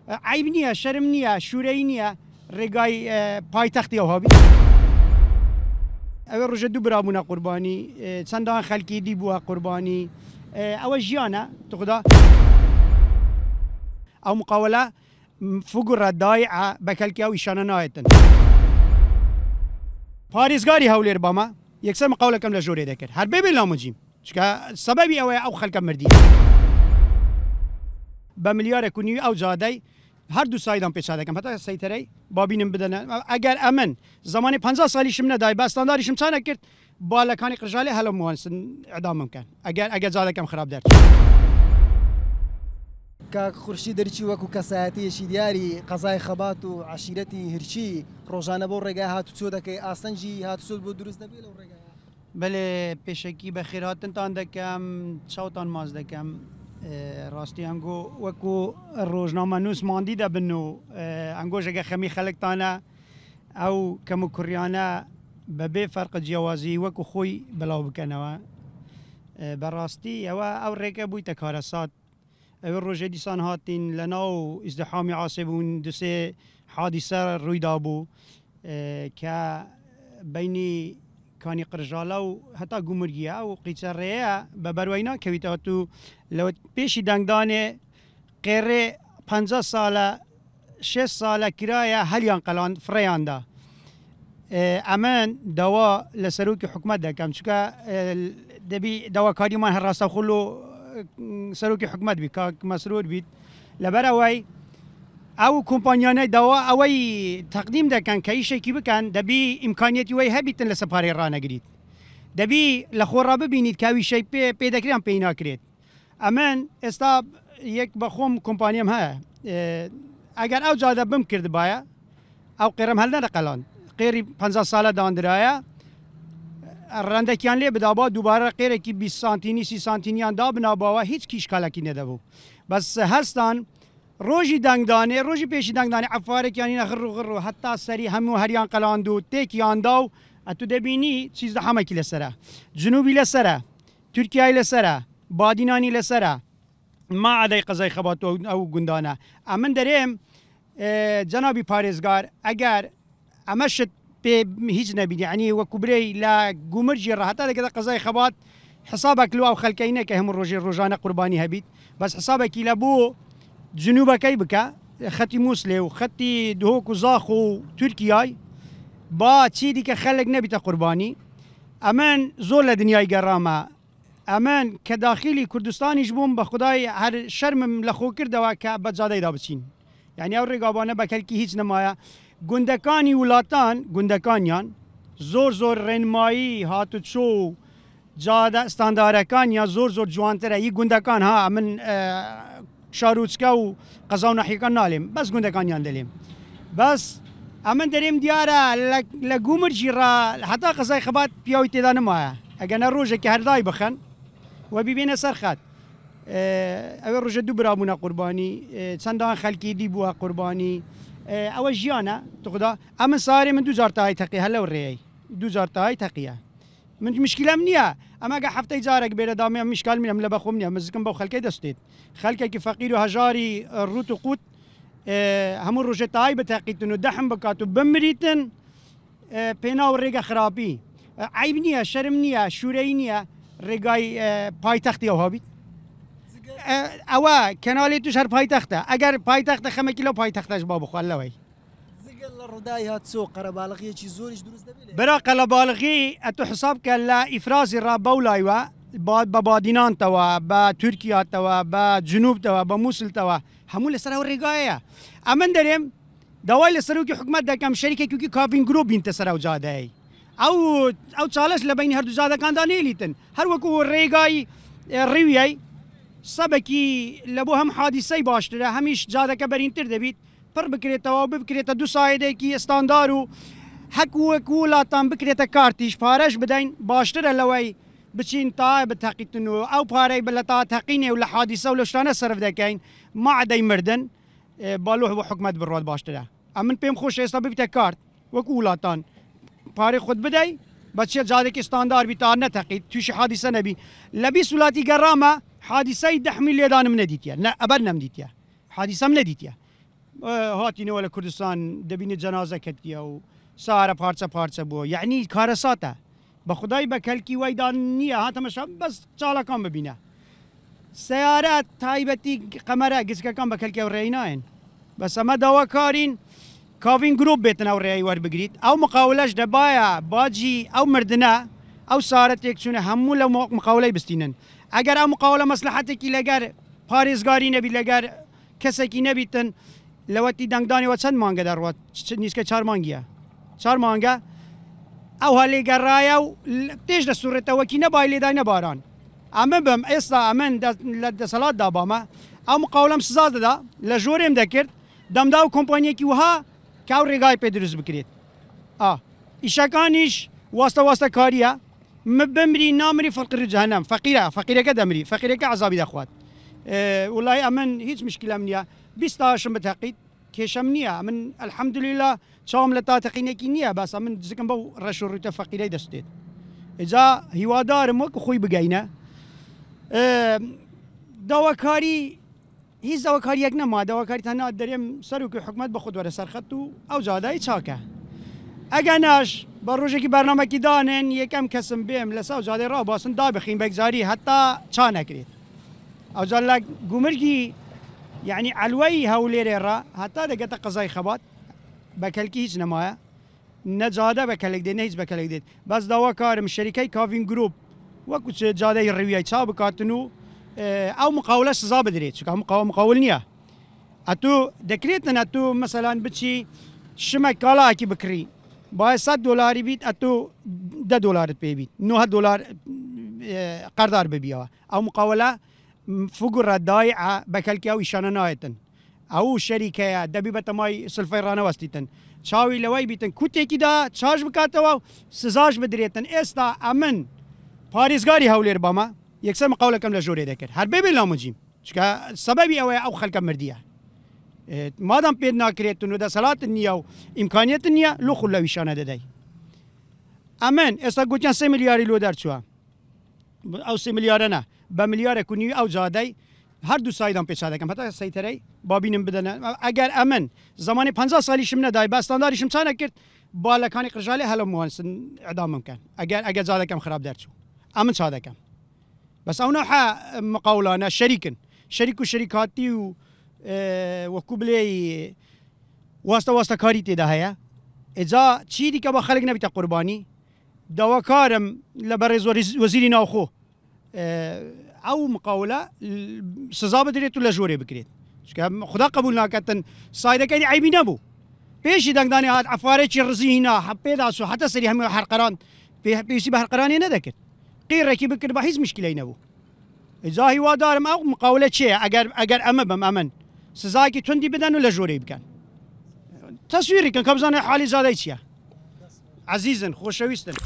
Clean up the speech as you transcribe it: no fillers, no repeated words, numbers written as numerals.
عیب نییە شەرم نییە شوورەی نییە ڕێگای پایتەختی ئەو هەبی ئەوێ ڕۆژە دوو برابوونە قوربانی چەندان خەلکی دی بووە قوربانی ئەوە ژیانە توخدا ئەو مقاولە فگوڕە دایعە بەکەلکی ئەو ئیشانە نایەتن پارێزگاری هەولێر بەمە یەکسەر مقاولەکەم لە ژۆرێ دەکرد هەر بێ لامجیم چکە سەبەبی ئەوەیە ئەو خەلکە مردی بە ملیارێک و نیوی ئەو جادەی هەردوو سایدان پێچا دەکەم هەتا سەیتەرەی بابینم بدەنە ئەگەر ئەمن زمانی 50 ساڵیشم نەدای بە ستانداریشم چا نەکرد بالەکانی قژالێ هەلەموانسن ئەدامم بکەن ئەگەر جادەکەم خراپ دەرچێت کاک خورشی دەرچی وەکو کەسایەتیەشی دیاری قەزای خەبات و عشیرەتی هرچی ڕۆژانە بۆ ڕێگای هاتوچۆ دەکەی ئاسەنجی هاتوچۆ بۆ دروست دەبێت لەو ڕێگای بەڵێ پێشەکی بە خێراتنتان دەکەم چاوتان ماز دەکەم ڕاستی ئەنگۆ وەکو ڕۆژنامە نووس ماندی دەبن و ئەنگۆژەگە خەمی خەلکتانە ئەو کەم و کوڕیانە بەبێ فەرقە جیاوازی وەکو خۆی بەڵاو بکەنەوە بەڕاستی ئەوە ئەو ڕێگە بوویتە کارەسات ئەوێ ڕۆژێ دیسان هاتین لە ناو ئیزدحامی عاسێ بوون دوسێ حادیسە ڕوویدا بوو کە بینی کانی قرژالە و هەتا گومرگیە و قیچە ڕێەیە بە بەروەینا کەویتەوە تو لەوە پێشی دەنگدانێ قێڕێ 50 ساڵە 6 ساڵە کرایە هەلیان قەلان فڕێیاندا ئەمن داوا لە سەرۆکی حکومەت دەکەم چکە دەبی داواکاریمان هەرڕاستە خۆڵ و سەرۆکی حکومەت بی کاک مەسرور بیت لەبەرەوەی ئەو کۆمپانیانەی داوا ئەوەی تەقدیم دەکەن کە ئیشێکی بکەن دەبی ئیمکانیەتی وی هەبیتن لە سەپارەی ڕانەگریت دەبی لە خۆڕا ببینیت کاوی شەی پێ دەکریان پێی ناکرێت ئەمن ئێستا یەک بە خۆم کۆمپانیم هەیە ئەگەر ئەو جادە بم کرد باە ئەو قێرم هەل نەدەقەلان قێری 50 ساڵە دانرایە ڕەندێکیان لێ بدابا دووبارە قێرێکی 20 سانتینی 30 سانتینیان دا بناباوە هیچ کیشکالێکی نەدەبوو بەس هەستان ڕۆژی دەنگدانێ ڕۆژی پێشی دەنگدانێ عفارێکیانی نەخڕ و غڕ و هەتا سەری هەموو هەریان قەلاند و تێکیاندا و ئەتو دەبینی چیزدە هەمەکی لەسرە جنوبی لەسرە تورکیای لەسرە بادینانی لەسرە ما عادەی قەزای خەبات ئەو گوندانە ئەمن دەرێم جەنابی پارێزگار ئەگەر ئەمەشت پێ هیچ نەبینی عنی وەکو برەی لە گومرجی ڕاهەتا دەکەێت قەزای خەبات حسابێک لو ئەو خەلکەینە کە هەموو ڕۆژێ ڕۆژانە قوربانی هەبیت بەس حسابێکی لە بۆ جنوبەکەی بکە خەتی مووسلێ و خەتی دهۆک و زاخ و تورکیای با چی دیکە خەلک نەبیتە قوربانی ئەمن زۆر لە دنیای گەڕامە ئەمن کە داخلی کوردستانیش بووم بە خدای هەر شەرمم لە خۆ کردەوە کە بە جادەیدا بچین یعنی ئەو ڕێگابانە بەکەلکی هیچ نەمایە گوندەکانی وڵاتان گوندەکانیان زۆر ڕێنمایی هاتوچۆ و جادە ستاندارەکانیان زۆر جوانترە هی گوندەکان ها من شاروچکە و قەزا و نەحیەکان نالێم بەس گوندەکانیان دەلێم بەس ئەمن دەرێم دیارە لە گومرجی ڕ هەتا قەزای خەبات پیاوی تێدا نمایە ئەگەنە ڕۆژێکی هەردای بخەن و ببینە سەرخات ئەوێ ڕۆژە دوو برابوونە قوربانی چەندان خەلکی دی بووە قوربانی ئەوە ژیانە توخدا ئەمن سارێ من 2000 تاهای تەقی هەر لەو ڕێی 2000 تاهای تەقیە من مشکلم نییە ئەمەگە هەفتەی جارێک بێرە دامێ مشکال منم لە بەخۆم نییە مزگم بەو خەلکەی دەستێت خەلکێکی فەقیر و هەژاری ڕوت و قوت هەموو ڕۆژێ تاهای بەتەقیتن و دەحم بکات و بمریتن پێنا و ڕێگە خراپی عیب نییە شەرم نییە شوورەی نییە ڕێگای پایتەختی ئەو هەبیت ئەوە کەناڵی توش هەر پایتەختە ئەگەر پایتەختە خەمێکی لەو پایتەختەش با بخوال لەوەی لە ڕوودای هاتچۆ قەرەباڵغیەکی زۆریش دروست دەبێت برا قەلەباڵغی ئەتو حساب کە لە ئیفرازی ڕا بەولایوە بە بادینانتەوە بە تورکیاتەوە بە جنوبتەوە بە مووسلتەوە هەموو لەسەر ئەو ڕێگایە ئەمن دەرێم داوای لە سەرۆکی حکومەت دەکەم شەریکێکی کابین گرۆ بینتە سەر ئەو جادەیە ئەو چالش لە بینی هەردوو جادەکاندا نێلیتن هەروەکو ڕێگای ڕیویای سەبەکی لە بۆ هەم حادیسەی باشترە هەمیش جادەکە بەرینتر دەبیت پڕ بکرێتەوە بکرێتە دوو سایدێکی ئستاندار و هەکووەک وڵاتان بکرێتە کارتیش پارەش بدەین باشترە لەوەی بچین تا بتەقیتن و ئەو پارەی بە لە تا تەقینێ و لە حادیسە و لە شتانە سرف دەکەین ماعدەی مردن بالۆ بۆ حکومەت بڕات باشترە ئەمن پێم خۆش ئێستا ببیتە کارت وەکو وڵاتان پارەی خۆت بدەی بەچێ جادێکی ستاندار بی تا نەتەقیت تووشی حادیسە نەبی لە 20 وڵاتی گەڕامە حادیسەی 10 میلیۆن لێدانم نەدیتە نە ئەبەر نەمدیتە حادیسەم نەدیتە هاتینەوە لە کوردستان دەبینێت جەنازە کردیە و سارە پارچە بووە یعنی کارەساتە بە خودای بە کەلکی وایدان نییە هاتەمەشا بەس چاڵەکان ببینە سیارە تایبەتی قەمەرە گزکەکان بە کەلکی ڕێی ناین بەس ئەمە داواکارین کاڤین گروپ بێتن ئەو ڕێی وەربگریت ئەو مقاولەش دەبایە باجی ئەو مردنە ئەو سارە تێکچوونە هەموو لە مقاولەی بستینن ئەگەر ئەو مقاولە مەسلحەتێکی لەگەر پارێزگاری نەبی لەگەر کەسێکی نەبیتن لەوەتی دەنگدانیەوە چەند مانگە دەڕوات نیسکە 4 مانگیە 4 مانگە ئەو هەلێگەڕایە و پێش دەسوڕێتەوەکی نەبای لێدای نەباران ئەمە بم ئێستا ئەمن لە دەسەڵات دابامە ئەو مقاولەم سزا دەدا لە ژۆرێم دەکرد دەمدا و کۆمپانیەکی وها کە ئەو ڕێگای پێ دروست بکرێت ئیشەکانیش واستە کاریە بمری نامری فەقیر جەهەنەم فەقیرەکە دەمری فەقیرەکە عەزابی دەخوات وڵای ئەمن هیچ مشکلەم نییە 20 تاشم بتەقیت کێشەم نییە من الحەمدولله چاوم لە تاتەقینێکی نییە باس من دزکم بەو ڕەش و ڕوتە فەقیرەی دەستێت ئێجا هیوادارم وەکو خۆی بگەینە داواکاری هیچ داواکاریەک نەما داواکاری تەنها دەرێم سەرۆکی حکومەت بە خودوەرە سەرخەت و ئەو جادای چاکە ئەگە ناش بە ڕۆژێکی بەرنامەکی دانێن یەکەم کەسم بێم لە ساو جادەی ڕاباسن دابخین بەگزاری هەتا چا نەکرێت ئەو جا لە گومرگی یعنی ئەلوەی هەولێرێڕا هەتا دەگەتە قەزای خەبات بەکەلکی هیچ نەمایە نەجادە بەکەلێک دێت نە هیچ بەکەلێک دێت بەس داواکارم شەریکەی کاڤین گروپ وەکو جادەی ڕێویای چا بکاتن و ئەو مقاولە سزا بدرێت چکە مقاول نییە ئەتو دەکرێتن ئەتو مەسەلان بچی شمێک کاڵاکی بکڕی باید $100 بیت ئەتو $10 پێ بیت $9 قەردار ببیەوە ئەو مقاولە فگوڕە دایعە بەکەلکی ئەو ئیشانە نایەتن ئەو شەریکەیە دەبی بە تەمای سلفەی ڕانەوەستیتن چاوی لەوەی بیتن کوتێکیدا چاش بکاتەوە سزاش بدرێتن ئێستا ئەمن پارێزگاری هەولێر بەمە یەکسەر مقاولەکەم لە ژۆرێ دەکرد هەر بێ لامجیم چکە سەبەبی ئەوەیە ئەو خەڵکە مردیە مادام پێ ناکرێتن و دەسەڵاتن نییە و ئیمکانیەتن نییە لۆخ لە ویشانە دەدەی ئەمن ئێستا گوتیان 3 ملیاری لۆ دەرچووە ئەو 3 ملیارە نە بە ملیارێک و نیوی ئەو جادەی هەردوو سایدان پێچا دەکەم هەتا سەیتەرەی بابینم بدەنە ئەگەر ئەمن زمانی 50 ساڵیشم نەدای بە ئەستانداریشم چا نەکرد بالەکانی قژالێ هەلەموانسن ئەدامم کەن ئەگەر جادەکەم خراپ دەرچوو ئەمن چا دەکەم بەس ئەو نەوحە مقاولانە شەریکن شەریک و شەریکاتی و وەکو بڵێ واستە کاری تێدا هەیە ئێجا چی دیکە بە خەڵک نەبیتە قوربانی داواکارم لە بەڕێز وەزیری ناوخۆ ئەو مقاولە سزا بدرێت و لە ژۆرێ بکرێت خدا قبول ناکەتن سایدەکەی عیبی نەبوو پێشی دەنگدانی هات عفارێکی ڕزی هینا پێداچ و حتا سەری هەموو هەرقەران پێویستی بە هەرقەرانی نەدەکرد قیڕێکی بکرد بە هیچ مشکلەی نەبوو ئێجا هیوادارم ئەو مقاولە چییە ئەگەر ئەمە بم ئەمن سزایکی توندی بدەن و لە ژۆرەی بکەن تەسویریکەن کە بزانێ حالی جادەی چییە عەزیزن خۆشەویستن